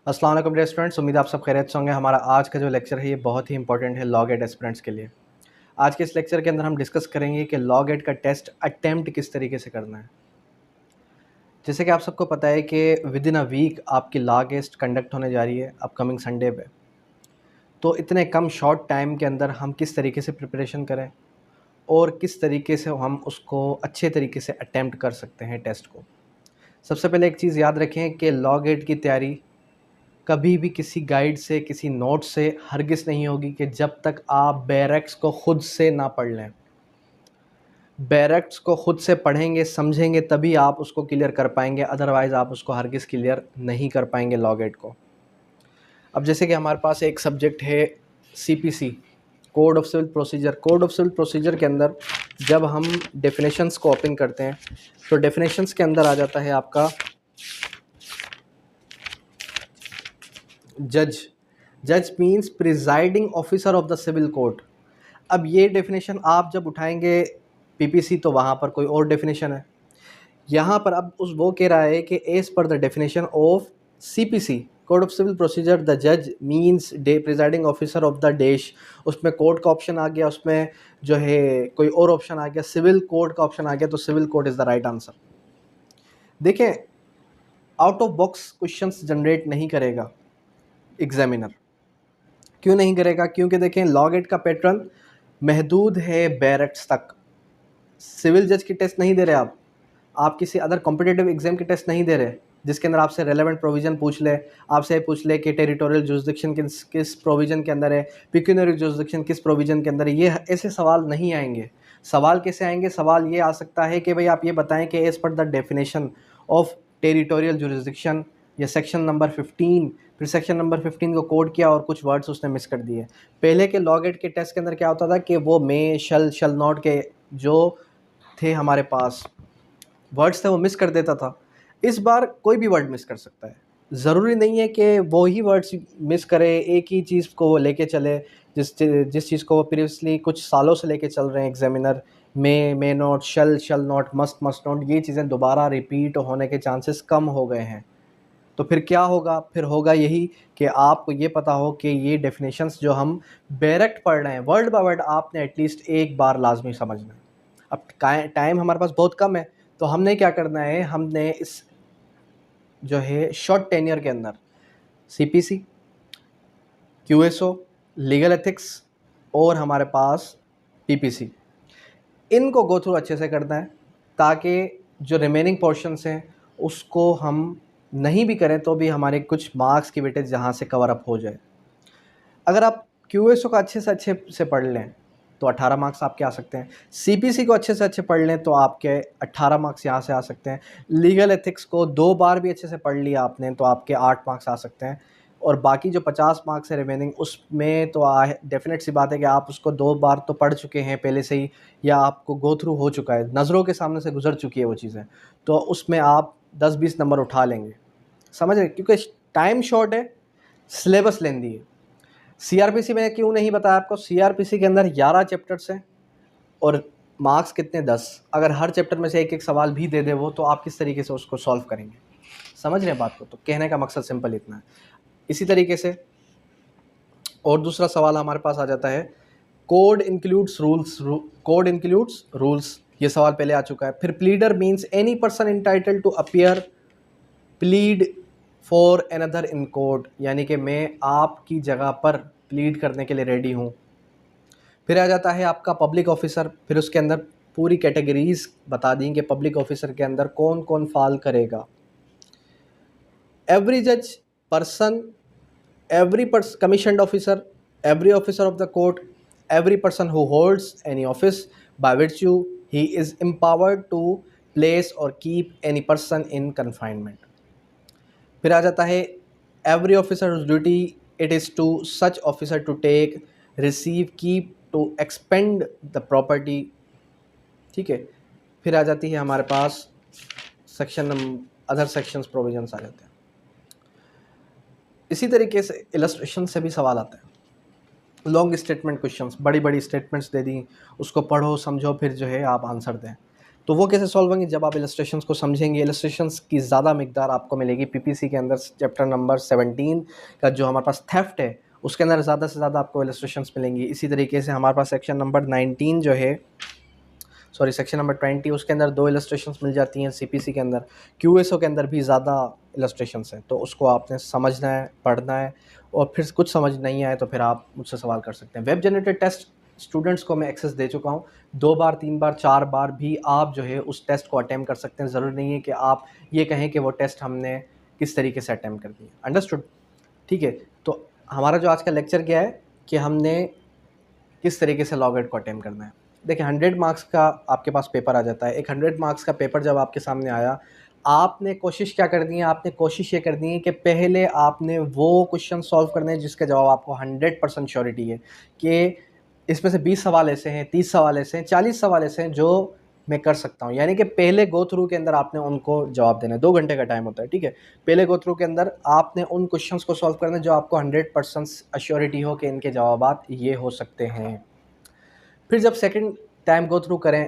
अस्सलाम वालेकुम dear students, उम्मीद है आप सब खैरियत से होंगे। हमारा आज का जो लेक्चर है ये बहुत ही इंपॉर्टेंट है लॉ गेट एस्पिरेंट्स के लिए। आज के इस लेक्चर के अंदर हम डिस्कस करेंगे कि लॉ गेट का टेस्ट अटेम्प्ट किस तरीके से करना है। जैसे कि आप सबको पता है कि विद इन अ वीक आपकी लॉ गेस्ट कंडक्ट होने जा रही है अपकमिंग संडे पे। तो इतने कम शॉर्ट टाइम के अंदर हम किस तरीके से प्रिपरेशन करें और किस तरीके से हम उसको अच्छे तरीके से अटेम्प्ट कर सकते हैं टेस्ट को। सबसे पहले एक चीज़ याद रखें कि लॉ गेट की तैयारी कभी भी किसी गाइड से, किसी नोट से हरगिज़ नहीं होगी कि जब तक आप बैरक्स को खुद से ना पढ़ लें। बैरक्स को खुद से पढ़ेंगे, समझेंगे, तभी आप उसको क्लियर कर पाएंगे, अदरवाइज़ आप उसको हरगिज़ क्लियर नहीं कर पाएंगे लॉ गेट को। अब जैसे कि हमारे पास एक सब्जेक्ट है CPC, code of civil procedure. Code of civil procedure के अंदर जब हम डेफिनेशंस को ओपन करते हैं तो डेफिनेशंस के अंदर आ जाता है आपका जज। जज means presiding officer of the civil court. अब ये डेफिनेशन आप जब उठाएंगे पीपीसी तो वहाँ पर कोई और डेफिनेशन है। यहाँ पर अब उस वो कह रहा है कि एज पर the definition of CPC code of civil procedure the जज means the presiding officer of the देश। उसमें कोर्ट का ऑप्शन आ गया, उसमें जो है कोई और ऑप्शन आ गया, सिविल कोड का ऑप्शन आ गया, तो civil code is the right answer. देखें, out of box questions generate नहीं करेगा एग्जामिनर। क्यों नहीं करेगा? क्योंकि देखें, लॉ गेट का पैटर्न महदूद है बैरक्स तक। सिविल जज की टेस्ट नहीं दे रहे आप किसी अदर कॉम्पिटिटिव एग्जाम की टेस्ट नहीं दे रहे जिसके अंदर आपसे रेलेवेंट प्रोविजन पूछ ले, आपसे पूछ ले कि टेरिटोरियल जुरिसडिक्शन किस प्रोविजन के अंदर है, पिक्यूनरी जुरिसडिक्शन किस प्रोविजन के अंदर है। ये ऐसे सवाल नहीं आएंगे। सवाल कैसे आएंगे? सवाल ये आ सकता है कि भाई आप ये बताएं कि एज पर the definition of territorial jurisdiction, या सेक्शन नंबर 15, फिर सेक्शन नंबर 15 को कोड किया और कुछ वर्ड्स उसने मिस कर दिए। पहले के लॉ गेट के टेस्ट के अंदर क्या होता था कि वो मे, शल नॉट के जो थे हमारे पास वर्ड्स थे वो मिस कर देता था। इस बार कोई भी वर्ड मिस कर सकता है। ज़रूरी नहीं है कि वो ही वर्ड्स मिस करे, एक ही चीज़ को वो लेके चले जिस चीज़ को वो प्रीवियसली कुछ सालों से लेके चल रहे हैं examiner. May not, shall not, must not, ये चीज़ें दोबारा रिपीट होने के चांसेस कम हो गए हैं। तो फिर क्या होगा? फिर होगा यही कि आपको ये पता हो कि ये डेफिनेशंस जो हम डायरेक्ट पढ़ रहे हैं वर्ड बाय वर्ड, आपने एटलीस्ट एक बार लाजमी समझना है। अब टाइम हमारे पास बहुत कम है, तो हमने क्या करना है, हमने इस जो है शॉर्ट टेन्योर के अंदर सीपीसी, क्यूएसओ, लीगल एथिक्स और हमारे पास पीपीसी, इनको गो थ्रू अच्छे से करना है ताकि जो रिमेनिंग पोर्शंस हैं उसको हम नहीं भी करें तो भी हमारे कुछ मार्क्स की वेटेज जहाँ से कवर अप हो जाए। अगर आप क्यूएसओ का अच्छे से पढ़ लें तो 18 मार्क्स आपके आ सकते हैं। सीपीसी को अच्छे से अच्छे पढ़ लें तो आपके 18 मार्क्स यहाँ से आ सकते हैं। लीगल एथिक्स को 2 बार भी अच्छे से पढ़ लिया आपने तो आपके 8 मार्क्स आ सकते हैं। और बाकी जो 50 मार्क्स है रिमेनिंग, उसमें तो डेफिनेट सी बात है कि आप उसको 2 बार तो पढ़ चुके हैं पहले से ही, या आपको गो थ्रू हो चुका है, नज़रों के सामने से गुजर चुकी है वो चीज़ें, तो उसमें आप 10-20 नंबर उठा लेंगे। समझ रहे? क्योंकि टाइम शॉर्ट है, सिलेबस लेंदी है। सीआरपीसी में क्यों नहीं बताया आपको? सीआरपीसी के अंदर 11 चैप्टर्स हैं और मार्क्स कितने? 10। अगर हर चैप्टर में से एक एक सवाल भी दे दे वो, तो आप किस तरीके से उसको सॉल्व करेंगे? समझ रहे हैं बात को? तो कहने का मकसद सिंपल इतना है। इसी तरीके से और दूसरा सवाल हमारे पास आ जाता है, code includes rules. Code includes rules, ये सवाल पहले आ चुका है। फिर pleader means any person entitled to appear plead for another in court, यानी कि मैं आपकी जगह पर प्लीड करने के लिए रेडी हूँ। फिर आ जाता है आपका पब्लिक ऑफिसर। फिर उसके अंदर पूरी कैटेगरीज बता दी कि पब्लिक ऑफिसर के अंदर कौन कौन फॉल करेगा। एवरी जज person, every commissioned officer, every officer of the court, every person who holds any office by virtue he is empowered to place or keep any person in confinement. फिर आ जाता है every officer whose duty it is to such officer to take, receive, keep, to expend the property। ठीक है। फिर आ जाती है हमारे पास section other sections provisions आ जाते हैं। इसी तरीके से इलस्ट्रेशन से भी सवाल आते हैं। लॉन्ग स्टेटमेंट क्वेश्चंस, बड़ी बड़ी स्टेटमेंट्स दे दी, उसको पढ़ो समझो फिर जो है आप आंसर दें। तो वो कैसे सॉल्व होंगे, जब आप इलस्ट्रेशंस को समझेंगे। इलस्ट्रेशंस की ज़्यादा मिकदार आपको मिलेगी पीपीसी के अंदर, चैप्टर नंबर 17 का जो हमारे पास थेफ्ट है उसके अंदर ज़्यादा से ज़्यादा आपको इलस्ट्रेशंस मिलेंगी। इसी तरीके से हमारे पास सेक्शन नंबर 19 जो है, सॉरी सेक्शन नंबर 20, उसके अंदर 2 इलस्ट्रेशंस मिल जाती हैं। सीपीसी के अंदर, क्यूएसओ के अंदर भी ज़्यादा इलस्ट्रेशंस हैं, तो उसको आपने समझना है, पढ़ना है, और फिर कुछ समझ नहीं आए तो फिर आप मुझसे सवाल कर सकते हैं। वेब जनरेटेड टेस्ट स्टूडेंट्स को मैं एक्सेस दे चुका हूँ, 2 बार 3 बार 4 बार भी आप जो है उस टेस्ट को अटैम्प्ट कर सकते हैं। ज़रूरी नहीं है कि आप ये कहें कि वो टेस्ट हमने किस तरीके से अटैम्प्ट कर दिया। अंडरस्टूड? ठीक है, तो हमारा जो आज का लेक्चर क्या है कि हमने किस तरीके से लॉग एट को अटेम्प्ट करना है। देखिए 100 मार्क्स का आपके पास पेपर आ जाता है। एक 100 मार्क्स का पेपर जब आपके सामने आया, आपने कोशिश क्या करनी है, आपने कोशिश ये करनी है कि पहले आपने वो क्वेश्चन सॉल्व करने हैं जिसका जवाब आपको 100% श्योरिटी है कि इसमें से 20 सवाल ऐसे हैं, 30 सवाल ऐसे हैं, 40 सवाल ऐसे हैं जो मैं कर सकता हूँ। यानी कि पहले गो थ्रू के अंदर आपने उनको जवाब देना है। 2 घंटे का टाइम होता है, ठीक है। पहले गो थ्रू के अंदर आपने उन क्वेश्चंस को सॉल्व करना है जो आपको 100% अश्योरिटी हो कि इनके जवाब ये हो सकते हैं। फिर जब सेकंड टाइम गो थ्रू करें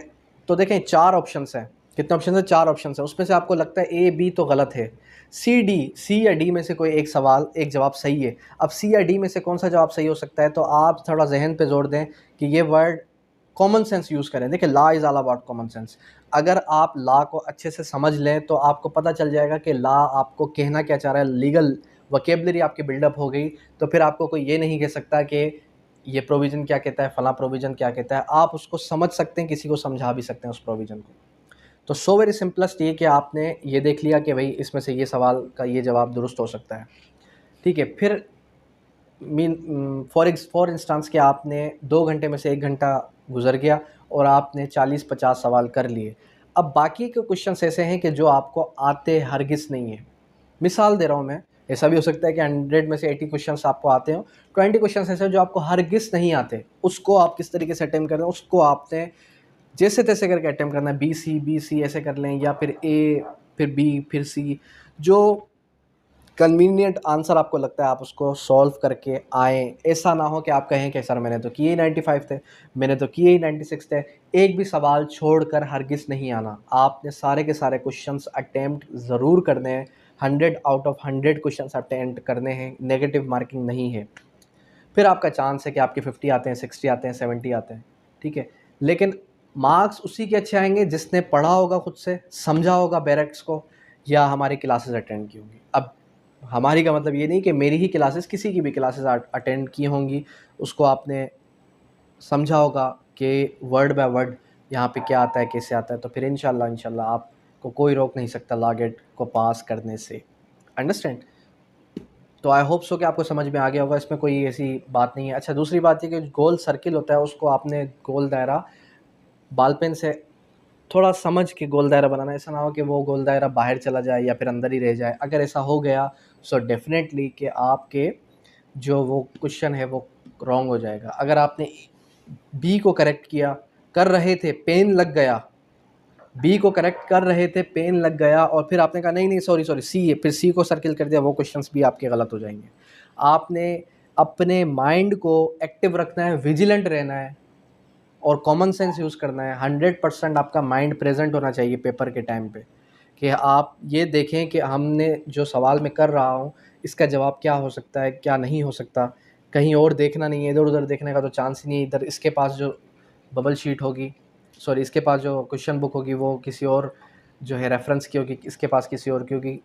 तो देखें 4 ऑप्शंस हैं। कितने ऑप्शन हैं? 4 ऑप्शंस हैं। उसमें से आपको लगता है ए बी तो गलत है, सी या डी में से कोई एक सवाल, एक जवाब सही है। अब सी या डी में से कौन सा जवाब सही हो सकता है, तो आप थोड़ा जहन पे जोर दें कि ये वर्ड कॉमन सेंस यूज़ करें। देखिए law is all about common sense. अगर आप लॉ को अच्छे से समझ लें तो आपको पता चल जाएगा कि लॉ आपको कहना क्या चाह रहा है। लीगल वोकेबलरी आपकी बिल्डअप हो गई तो फिर आपको कोई ये नहीं कह सकता कि ये प्रोविज़न क्या कहता है, फलां प्रोविज़न क्या कहता है। आप उसको समझ सकते हैं, किसी को समझा भी सकते हैं उस प्रोविज़न को। तो सो वेरी सिंपलेस्ट ये कि आपने ये देख लिया कि भाई इसमें से ये सवाल का ये जवाब दुरुस्त हो सकता है, ठीक है। फिर फॉर इंस्टांस कि आपने 2 घंटे में से 1 घंटा गुजर गया और आपने 40-50 सवाल कर लिए। अब बाकी के क्वेश्चंस ऐसे हैं कि जो आपको आते हरगिज़ नहीं है। मिसाल दे रहा हूँ मैं, ऐसा भी हो सकता है कि 100 में से 80 क्वेश्चंस आपको आते हो, 20 क्वेश्चंस ऐसे हैं जो आपको हरगिज़ नहीं आते। उसको आप किस तरीके से अटेम्प्ट कर रहे हैं, उसको आपने जैसे तैसे करके अटेम्प्ट करना है। बी सी ऐसे कर लें, या फिर ए फिर बी फिर सी, जो कन्वीनियंट आंसर आपको लगता है आप उसको सॉल्व करके आएँ। ऐसा ना हो कि आप कहें कि सर मैंने तो किए ही 95 थे, मैंने तो किए ही 96 थे। एक भी सवाल छोड़कर हरगिज़ नहीं आना। आपने सारे के सारे क्वेश्चंस अटेम्प्ट ज़रूर करने हैं। 100 आउट ऑफ 100 क्वेश्चंस अटेम्प्ट करने हैं, नेगेटिव मार्किंग नहीं है। फिर आपका चांस है कि आपके 50 आते हैं, 60 आते हैं, 70 आते हैं, ठीक है। लेकिन मार्क्स उसी के अच्छे आएंगे जिसने पढ़ा होगा, खुद से समझा होगा बैरेक्ट्स को, या हमारी क्लासेस अटेंड की होंगी। अब हमारी का मतलब ये नहीं कि मेरी ही क्लासेस, किसी की भी क्लासेस अटेंड की होंगी, उसको आपने समझा होगा कि वर्ड बाय वर्ड यहाँ पे क्या आता है, कैसे आता है, तो फिर इंशाल्लाह आपको कोई रोक नहीं सकता लॉ गेट को पास करने से। अंडरस्टैंड? तो आई होप सो कि आपको समझ में आ गया होगा, इसमें कोई ऐसी बात नहीं है। अच्छा, दूसरी बात ये कि गोल सर्किल होता है उसको आपने गोल दायरा बॉल पेन से थोड़ा समझ के गोल दायरा बनाना। ऐसा ना हो कि वो गोल दायरा बाहर चला जाए या फिर अंदर ही रह जाए। अगर ऐसा हो गया सो डेफिनेटली कि आपके जो वो क्वेश्चन है वो रॉन्ग हो जाएगा। अगर आपने बी को करेक्ट किया, कर रहे थे, पेन लग गया, बी को करेक्ट कर रहे थे, पेन लग गया, और फिर आपने कहा नहीं नहीं सॉरी सी है, फिर सी को सर्किल कर दिया, वो क्वेश्चंस भी आपके गलत हो जाएंगे। आपने अपने माइंड को एक्टिव रखना है, विजिलेंट रहना है, और कॉमन सेंस यूज़ करना है। 100% आपका माइंड प्रेजेंट होना चाहिए पेपर के टाइम पे, कि आप ये देखें कि हमने जो सवाल मैं कर रहा हूँ इसका जवाब क्या हो सकता है, क्या नहीं हो सकता। कहीं और देखना नहीं है, इधर उधर देखने का तो चांस ही नहीं है। इधर इसके पास जो बबल शीट होगी, सॉरी इसके पास जो क्वेश्चन बुक होगी वो किसी और जो है रेफरेंस की होगी, इसके पास किसी और की होगी।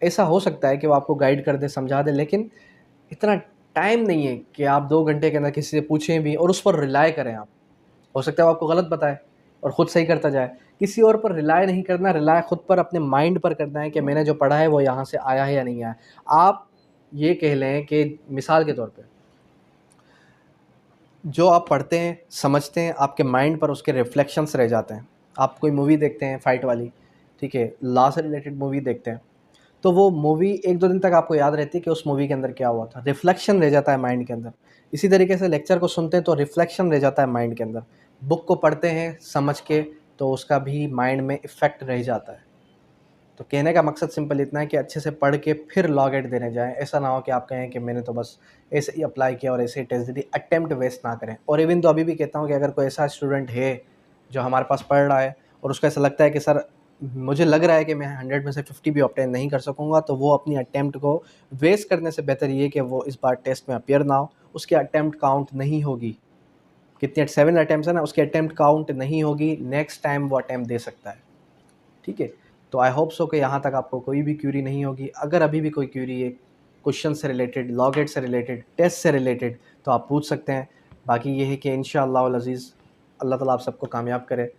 ऐसा हो सकता है कि वो आपको गाइड कर दे, समझा दे, लेकिन इतना टाइम नहीं है कि आप 2 घंटे के अंदर किसी से पूछें भी और उस पर रिलाय करें आप। हो सकता है वो आपको गलत बताए और ख़ुद सही करता जाए। किसी और पर रिलाय नहीं करना, रिलाय ख़ुद पर, अपने माइंड पर करना है कि मैंने जो पढ़ा है वो यहाँ से आया है या नहीं आया। आप ये कह लें कि मिसाल के तौर पे जो आप पढ़ते हैं, समझते हैं, आपके माइंड पर उसके रिफ्लेक्शंस रह जाते हैं। आप कोई मूवी देखते हैं फ़ाइट वाली, ठीक है, लॉ से रिलेटेड मूवी देखते हैं, तो वो मूवी 1-2 दिन तक आपको याद रहती है कि उस मूवी के अंदर क्या हुआ था, रिफ्लेक्शन रह जाता है माइंड के अंदर। इसी तरीके से लेक्चर को सुनते हैं तो रिफ्लेक्शन रह जाता है माइंड के अंदर। बुक को पढ़ते हैं समझ के तो उसका भी माइंड में इफ़ेक्ट रह जाता है। तो कहने का मकसद सिंपल इतना है कि अच्छे से पढ़ के फिर लॉ गेट देने जाएँ। ऐसा ना हो कि आप कहें कि मैंने तो बस ऐसे ही अप्लाई किया और ऐसे ही टेस्ट दे दी। अटेम्प्ट वेस्ट ना करें। और इवन तो अभी भी कहता हूँ कि अगर कोई ऐसा स्टूडेंट है जो हमारे पास पढ़ रहा है और उसको ऐसा लगता है कि सर मुझे लग रहा है कि मैं 100 में से 50 भी ऑब्टेन नहीं कर सकूँगा, तो वो अपनी अटैम्प्ट को वेस्ट करने से बेहतर ये कि वो इस बार टेस्ट में अपीयर ना हो, उसकी अटैम्प्ट काउंट नहीं होगी। कितने 7 अटैम्प्ट्स है ना, उसकी अटैम्प्ट काउंट नहीं होगी, नेक्स्ट टाइम वो अटैम्प्ट दे सकता है। ठीक है, तो आई होप सो कि यहाँ तक आपको कोई भी क्यूरी नहीं होगी। अगर अभी भी कोई क्यूरी है क्वेश्चन से रिलेटेड, लॉगेट से रिलेटेड, टेस्ट से रिलेटेड, तो आप पूछ सकते हैं। बाकी ये है कि इंशाअल्लाह अज़ीज़ अल्लाह ताला आप सबको कामयाब करे।